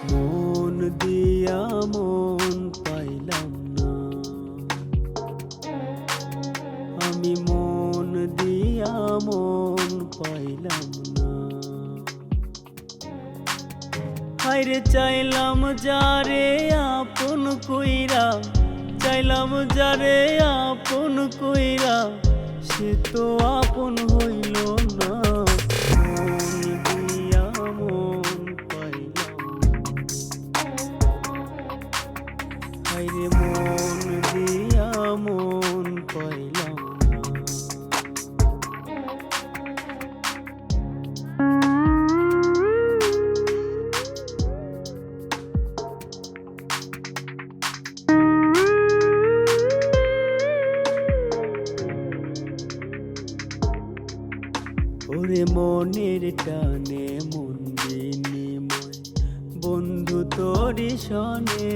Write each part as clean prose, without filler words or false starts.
মন দিয়া মন পাইলাম না, আমি মন দিয়া মন পাইলাম না। হায়রে চাইলাম যারে আপন কইরা, চাইলাম যারে আপন কইরা, সে তো আপন হইল না। মন দিয়া মন পাইলাম, হায়রে মন দিয়া মন পাইলাম না। ওরে মনের টানে মন বিনিময়, বন্ধু তোরি সনে।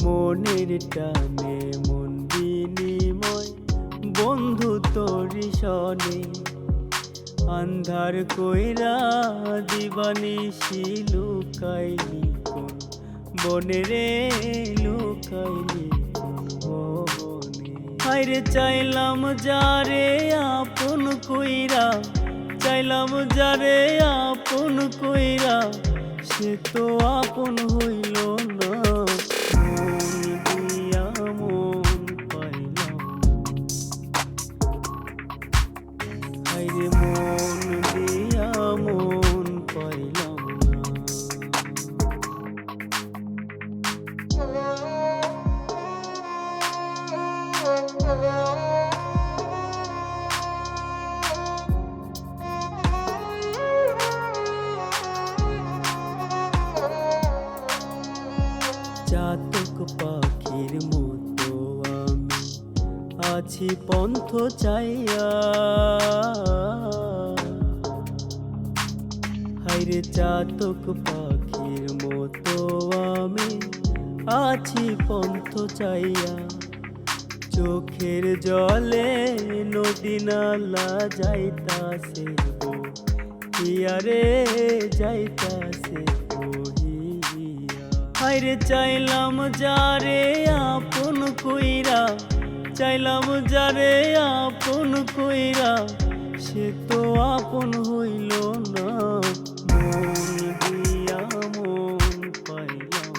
মনের টানে মন বিনিময়, বন্ধু তোরি সনে। আন্ধার কইরা দিবানিশি লুকাইলি কোন বনে রে, লুকাইলি কোন বনে। হায়রে চাইলাম যারে আপন কইরা, চাইলাম যারে আপন কইরা, সে তো আপন হইল না। মন দিয়া মন পাইলাম, হায়রে মন দিয়া মন পাইলাম না। চাতক পাখির মতো আমি আছি পন্থ চাইয়া, হায়রে চাতক পাখির মতো আমি আছি পন্থ চাইয়া। চোখের জলে নদী নালা যাইতাছে গো, হিয়ারে যাইতাছে বহিয়া। হায়রে চাইলাম যারে আপন কইরা, চাইলাম যারে আপন কইরা, সে তো আপন হইল না। মন দিয়া মন পাইলাম,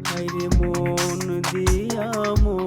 হায়রে মন দিয়া মন